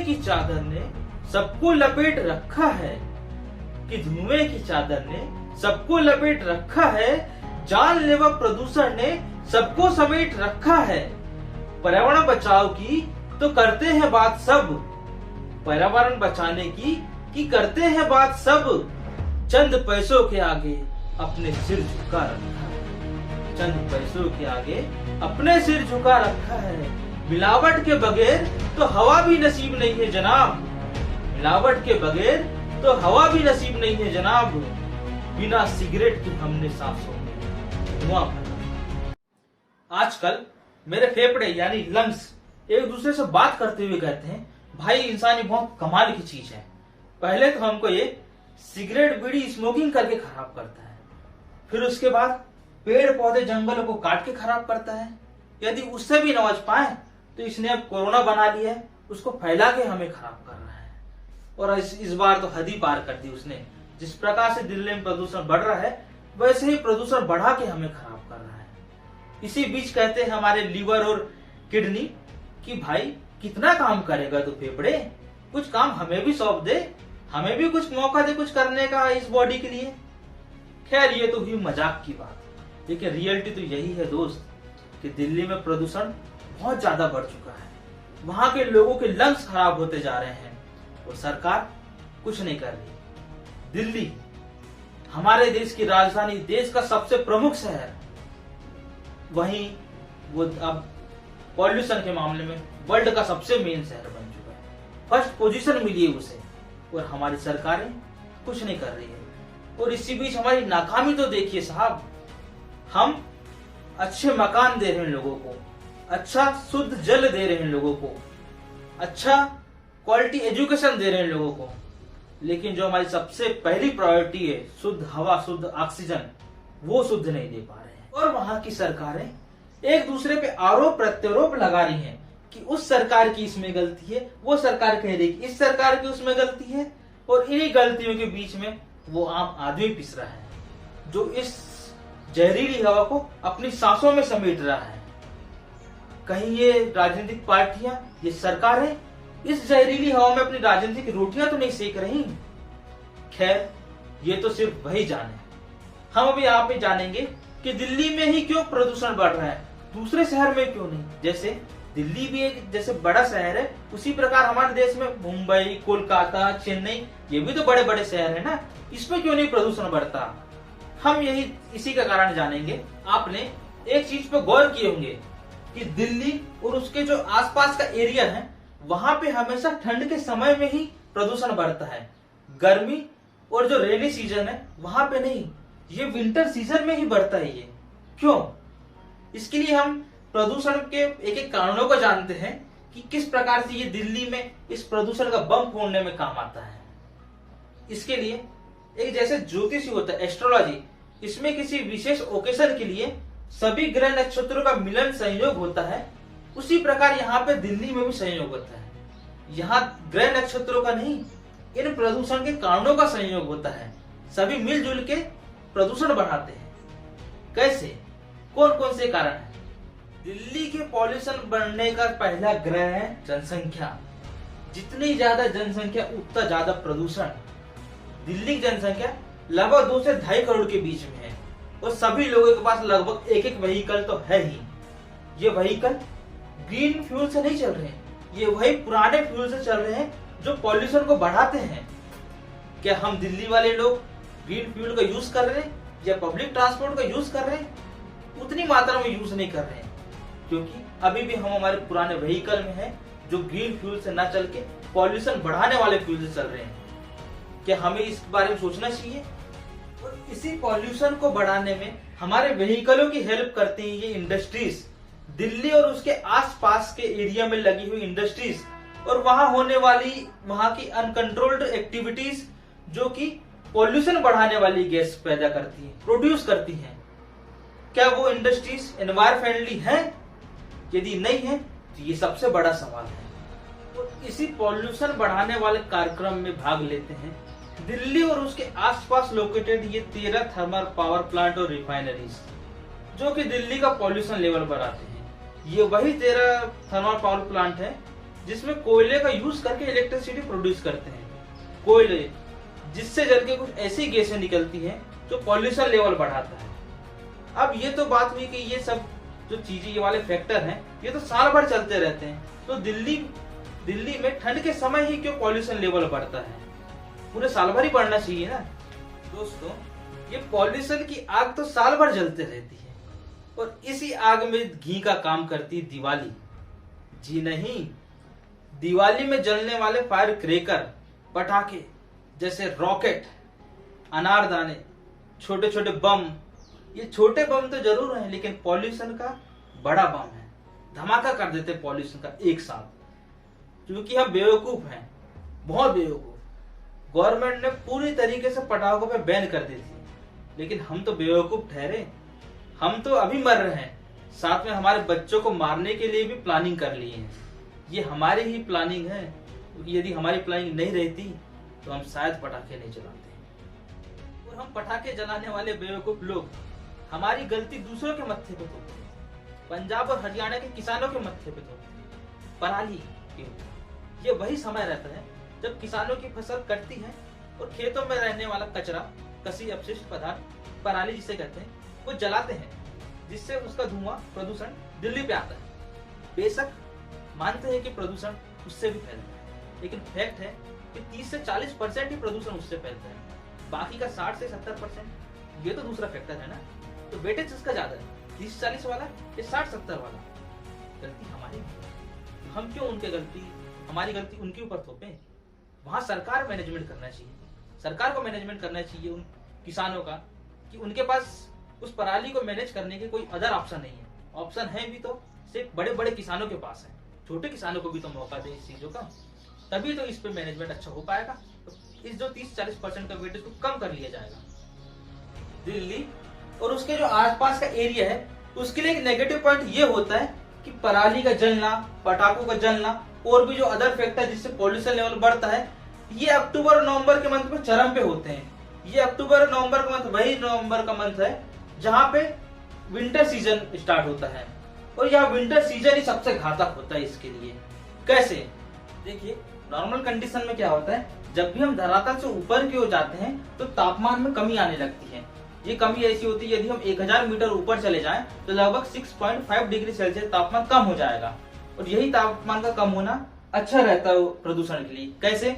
की चादर ने सबको लपेट रखा है, कि धुएं की चादर ने सबको लपेट रखा है, जानलेवा प्रदूषण ने सबको समेट रखा है। पर्यावरण बचाव की तो करते हैं बात सब, पर्यावरण बचाने की करते हैं बात सब, चंद पैसों के आगे अपने सिर झुका रखा है, चंद पैसों के आगे अपने सिर झुका रखा है। मिलावट के बगैर तो हवा भी नसीब नहीं है जनाब, मिलावट के बगैर तो हवा भी नसीब नहीं है जनाब, बिना सिगरेट के हमने सांसों में धुआं भरा। आजकल मेरे फेफड़े यानी लंग्स एक दूसरे से बात करते हुए कहते हैं, भाई इंसान बहुत कमाल की चीज है। पहले तो हमको ये सिगरेट बीड़ी स्मोकिंग करके खराब करता है, फिर उसके बाद पेड़ पौधे जंगलों को काट के खराब करता है। यदि उससे भी न बच पाए तो इसने अब कोरोना बना लिया है, उसको फैला के हमें खराब कर रहा है। और इस बार तो हद ही पार कर दी उसने। जिस प्रकार से दिल्ली में प्रदूषण बढ़ रहा है वैसे ही प्रदूषण बढ़ा के हमें खराब कर रहा है। इसी बीच कहते हैं हमारे लीवर और किडनी कि भाई कितना काम करेगा तू फेफड़े, कुछ काम हमें भी सौंप दे, हमें भी कुछ मौका दे कुछ करने का इस बॉडी के लिए। खैर ये तो हुई मजाक की बात, लेकिन रियलिटी तो यही है दोस्त कि दिल्ली में प्रदूषण बहुत ज्यादा बढ़ चुका है। वहां के लोगों के लंग्स खराब होते जा रहे हैं और सरकार कुछ नहीं कर रही। दिल्ली हमारे देश की राजधानी, देश का सबसे प्रमुख शहर, वहीं वो अब पॉल्यूशन के मामले में वर्ल्ड का सबसे मेन शहर बन चुका है। फर्स्ट पोजीशन मिली है उसे और हमारी सरकारें कुछ नहीं कर रही है। और इसी बीच हमारी नाकामी तो देखिए साहब, हम अच्छे मकान दे रहे हैं लोगों को, अच्छा शुद्ध जल दे रहे हैं लोगों को, अच्छा क्वालिटी एजुकेशन दे रहे हैं लोगों को, लेकिन जो हमारी सबसे पहली प्रायोरिटी है शुद्ध हवा शुद्ध ऑक्सीजन, वो शुद्ध नहीं दे पा रहे हैं। और वहां की सरकारें एक दूसरे पे आरोप प्रत्यारोप लगा रही हैं कि उस सरकार की इसमें गलती है, वो सरकार कह रही है इस सरकार की उसमें गलती है, और इन्हीं गलतियों के बीच में वो आम आदमी पिस रहा है जो इस जहरीली हवा को अपनी सांसों में समेट रहा है। कहीं ये राजनीतिक पार्टियां, ये सरकारें इस जहरीली हवा में अपनी राजनीतिक रोटियां तो नहीं सेक रही। खैर ये तो सिर्फ वही जाने। हम अभी आप भी जानेंगे कि दिल्ली में ही क्यों प्रदूषण बढ़ रहा है, दूसरे शहर में क्यों नहीं। जैसे दिल्ली भी एक जैसे बड़ा शहर है, उसी प्रकार हमारे देश में मुंबई, कोलकाता, चेन्नई, ये भी तो बड़े बड़े शहर है ना, इसमें क्यों नहीं प्रदूषण बढ़ता। हम यही इसी का कारण जानेंगे। आपने एक चीज पे गौर किए होंगे कि दिल्ली और उसके जो आसपास का एरिया है वहां पे हमेशा ठंड के समय में ही प्रदूषण बढ़ता है, गर्मी और जो रेनी सीजन है वहां पे नहीं, ये विंटर सीजन में ही बढ़ता है। ये क्यों? इसके लिए हम प्रदूषण के एक एक कारणों को जानते हैं कि किस प्रकार से ये दिल्ली में इस प्रदूषण का बम फोड़ने में काम आता है। इसके लिए एक जैसे ज्योतिषी होता है, एस्ट्रोलॉजी, इसमें किसी विशेष ओकेशन के लिए सभी ग्रह नक्षत्रों का मिलन संयोग होता है, उसी प्रकार यहाँ पे दिल्ली में भी संयोग होता है। यहाँ ग्रह नक्षत्रों का नहीं, इन प्रदूषण के कारणों का संयोग होता है। सभी मिलजुल के प्रदूषण बढ़ाते हैं। कैसे, कौन कौन से कारण है? दिल्ली के पॉल्यूशन बढ़ने का पहला ग्रह है जनसंख्या। जितनी ज्यादा जनसंख्या उतना ज्यादा प्रदूषण। दिल्ली की जनसंख्या लगभग 2 से 2.5 करोड़ के बीच में है और सभी लोगों के पास लगभग एक एक व्हीकल तो है ही। ये व्हीकल ग्रीन फ्यूल से नहीं चल रहे हैं, ये वही पुराने फ्यूल से चल रहे हैं जो पॉल्यूशन को बढ़ाते हैं। क्या हम दिल्ली वाले लोग ग्रीन फ्यूल का यूज कर रहे हैं या पब्लिक ट्रांसपोर्ट का यूज कर रहे हैं? उतनी मात्रा में यूज नहीं कर रहे हैं, क्योंकि अभी भी हम हमारे पुराने व्हीकल में हैं जो ग्रीन फ्यूल से न चल के पॉल्यूशन बढ़ाने वाले फ्यूल से चल रहे हैं। क्या हमें इस बारे में सोचना चाहिए? और इसी पॉल्यूशन को बढ़ाने में हमारे व्हीकलों की हेल्प करती हैं ये इंडस्ट्रीज। दिल्ली और उसके आसपास के एरिया में लगी हुई इंडस्ट्रीज और वहां होने वाली वहां की अनकंट्रोल्ड एक्टिविटीज जो कि पॉल्यूशन बढ़ाने वाली गैस पैदा करती है, प्रोड्यूस करती हैं। क्या वो इंडस्ट्रीज एनवायरमेंट फ्रेंडली हैं? यदि नहीं है तो ये सबसे बड़ा सवाल है। और इसी पॉल्यूशन बढ़ाने वाले कार्यक्रम में भाग लेते हैं दिल्ली और उसके आसपास लोकेटेड ये 13 थर्मल पावर प्लांट और रिफाइनरीज जो कि दिल्ली का पॉल्यूशन लेवल बढ़ाते हैं। ये वही 13 थर्मल पावर प्लांट है जिसमें कोयले का यूज करके इलेक्ट्रिसिटी प्रोड्यूस करते हैं। कोयले जिससे जल के कुछ ऐसी गैसें निकलती हैं जो पॉल्यूशन लेवल बढ़ाता है। अब ये तो बात हुई कि ये सब जो चीजें, ये वाले फैक्टर हैं, ये तो साल भर चलते रहते हैं। तो दिल्ली में ठंड के समय ही क्यों पॉल्यूशन लेवल बढ़ता है? पूरे साल भर ही बढ़ना चाहिए ना। दोस्तों, ये पॉल्यूशन की आग तो साल भर जलते रहती है और इसी आग में घी का काम करती है दिवाली। जी नहीं, दिवाली में जलने वाले फायर क्रैकर, पटाखे जैसे रॉकेट, अनारदाने, छोटे छोटे बम, ये छोटे बम तो जरूर हैं लेकिन पॉल्यूशन का बड़ा बम है। धमाका कर देते हैं पॉल्यूशन का एक साथ। क्योंकि हम बेवकूफ हैं, बहुत बेवकूफ। गवर्नमेंट ने पूरी तरीके से पटाखों पे बैन कर दी थी, लेकिन हम तो बेवकूफ ठहरे। हम तो अभी मर रहे हैं, साथ में हमारे बच्चों को मारने के लिए भी प्लानिंग कर लिए हैं। ये हमारी ही प्लानिंग है। यदि हमारी प्लानिंग नहीं रहती तो हम शायद पटाखे नहीं जलाते। और हम पटाखे जलाने वाले बेवकूफ लोग हमारी गलती दूसरों के मत्थे पे थोपते हैं। पंजाब और हरियाणा के किसानों के मत्थे पे थोपते हैं, पराली के ऊपर। ये वही समय रहता है जब किसानों की फसल कटती है और खेतों में रहने वाला कचरा, कसी अपशिष्ट पदार्थ, पराली जिसे कहते हैं, वो जलाते हैं, जिससे उसका धुआं, प्रदूषण दिल्ली पे आता है। बेशक मानते हैं कि प्रदूषण उससे भी फैलता है, लेकिन फैक्ट है कि 30 से 40% ही प्रदूषण उससे फैलता है। बाकी का 60 से 70% ये तो दूसरा फैक्टर है ना। तो वेटेज किसका ज्यादा है, 30-40 वाला या 60-70 वाला? गलती हमारी है। हम क्यों हमारी गलती उनके ऊपर थोपे? वहां सरकार मैनेजमेंट करना चाहिए। सरकार को मैनेजमेंट करना चाहिए उन किसानों का, कि उनके पास उस पराली को मैनेज करने के कोई अदर ऑप्शन नहीं है। ऑप्शन है भी तो सिर्फ बड़े बड़े किसानों के पास है। छोटे किसानों को भी तो मौका दे इस चीजों का, तभी तो इस पे मैनेजमेंट अच्छा हो पाएगा। तो इस जो 30-40% का वेटेज को कम कर लिया जाएगा। दिल्ली और उसके जो आसपास का एरिया है, उसके लिए एक नेगेटिव पॉइंट ये होता है कि पराली का जलना, पटाखों का जलना और भी जो अदर फैक्टर जिससे पॉल्यूशन लेवल बढ़ता है, ये अक्टूबर और नवंबर के मंथ में चरम पे होते हैं। ये अक्टूबर और नवंबर का मंथ वही नवंबर का मंथ है जहाँ पे विंटर सीजन स्टार्ट होता है, और यह विंटर सीजन ही सबसे घातक होता है इसके लिए। कैसे? देखिए, नॉर्मल कंडीशन में क्या होता है, जब भी हम धरातल से ऊपर की ओर जाते हैं तो तापमान में कमी आने लगती है। ये कमी ऐसी होती है, यदि हम 1000 मीटर ऊपर चले जाएं तो लगभग 6.5 डिग्री सेल्सियस तापमान कम हो जाएगा। और यही तापमान का कम होना अच्छा रहता है प्रदूषण के लिए। कैसे?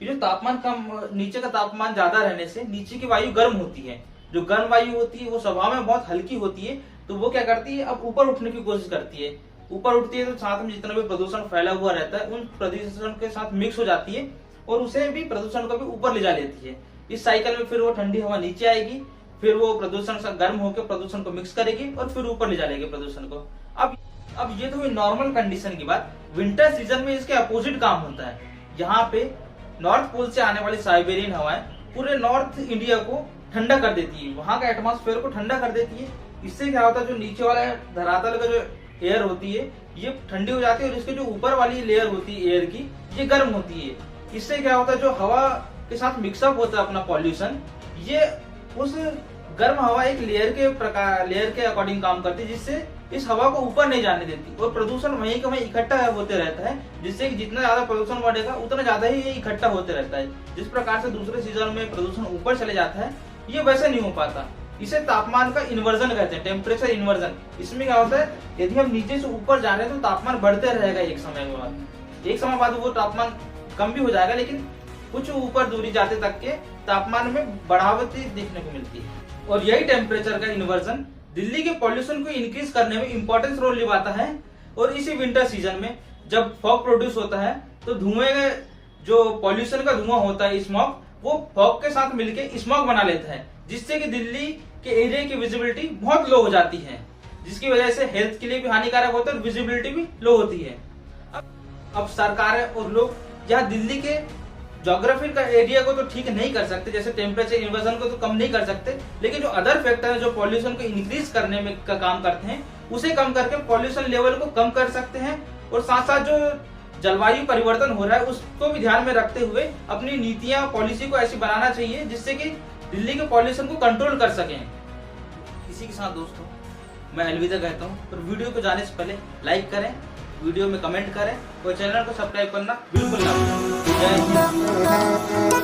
ये जो तापमान कम, नीचे का तापमान ज्यादा रहने से नीचे की वायु गर्म होती है। जो गर्म वायु होती है वो स्वभाव में बहुत हल्की होती है, तो वो क्या करती है, अब ऊपर उठने की कोशिश करती है। ऊपर उठती है तो साथ में जितना भी प्रदूषण फैला हुआ रहता है उन प्रदूषण के साथ मिक्स हो जाती है और उसे भी, प्रदूषण को भी ऊपर ले जा लेती है। इस साइकिल में फिर वो ठंडी हवा नीचे आएगी, फिर वो प्रदूषण से गर्म होकर प्रदूषण को मिक्स करेगी और फिर ऊपर ले जा लेगी प्रदूषण को। अब ये तो हुई नॉर्मल कंडीशन की बात। विंटर सीजन में इसके अपोजिट काम होता है। यहाँ पे नॉर्थ पोल से आने वाली साइबेरियन हवाएं पूरे नॉर्थ इंडिया को ठंडा कर देती है, वहां का एटमॉस्फेयर को ठंडा कर देती है। इससे क्या होता है, जो नीचे वाला धरातल का जो एयर होती है ये ठंडी हो जाती है और इसके जो ऊपर वाली लेयर होती है एयर की, ये गर्म होती है। इससे क्या होता है, जो हवा के साथ मिक्सअप होता है अपना पॉल्यूशन, ये उस गर्म हवा एक लेयर के अकॉर्डिंग काम करती है, जिससे इस हवा को ऊपर नहीं जाने देती और प्रदूषण वहीं का वहीं इकट्ठा होते रहता है, जिससे जितना ज्यादा प्रदूषण बढ़ेगा उतना ज्यादा ही ये इकट्ठा होते रहता है। जिस प्रकार से दूसरे सीजन में प्रदूषण ऊपर चले जाता है, ये वैसे नहीं हो पाता। इसे तापमान का इन्वर्जन कहते हैं, टेम्परेचर इन्वर्जन। इसमें क्या होता है, यदि हम नीचे से ऊपर जा रहे हैं तो तापमान बढ़ते रहेगा एक समय बाद वो तापमान कम भी हो जाएगा, लेकिन कुछ ऊपर दूरी जाते तक के तापमान में बढ़ावती देखने को मिलती है। और यही टेम्परेचर का इन्वर्जन दिल्ली के पॉल्यूशन को इंक्रीज करने में इंपॉर्टेंस रोल निभाता है। और इसी विंटर सीजन में जब फॉग प्रोड्यूस होता है तो धुएं, जो पॉल्यूशन का धुआं होता है स्मॉग, वो फॉग के साथ मिलकर स्मॉग बना लेता है, जिससे कि दिल्ली के एरिया की विजिबिलिटी बहुत लो हो जाती है, जिसकी वजह से हेल्थ के लिए भी हानिकारक होता है और विजिबिलिटी भी लो होती है। अब सरकारें और लोग यहाँ दिल्ली के ज्योग्राफी का एरिया को तो ठीक नहीं कर सकते, जैसे टेम्परेचर इन्वर्जन को तो कम नहीं कर सकते, लेकिन जो अदर फैक्टर है जो पॉल्यूशन को इंक्रीज करने में का काम करते हैं, उसे कम करके पॉल्यूशन लेवल को कम कर सकते हैं। और साथ साथ जो जलवायु परिवर्तन हो रहा है उसको भी ध्यान में रखते हुए अपनी नीतियां, पॉलिसी को ऐसी बनाना चाहिए जिससे कि दिल्ली के पॉल्यूशन को कंट्रोल कर सकें। इसी के साथ दोस्तों मैं अलविदा कहता हूँ, और वीडियो को जाने से पहले लाइक करें, वीडियो में कमेंट करें और चैनल को सब्सक्राइब करना बिल्कुल ना भूलें। जय हिंद।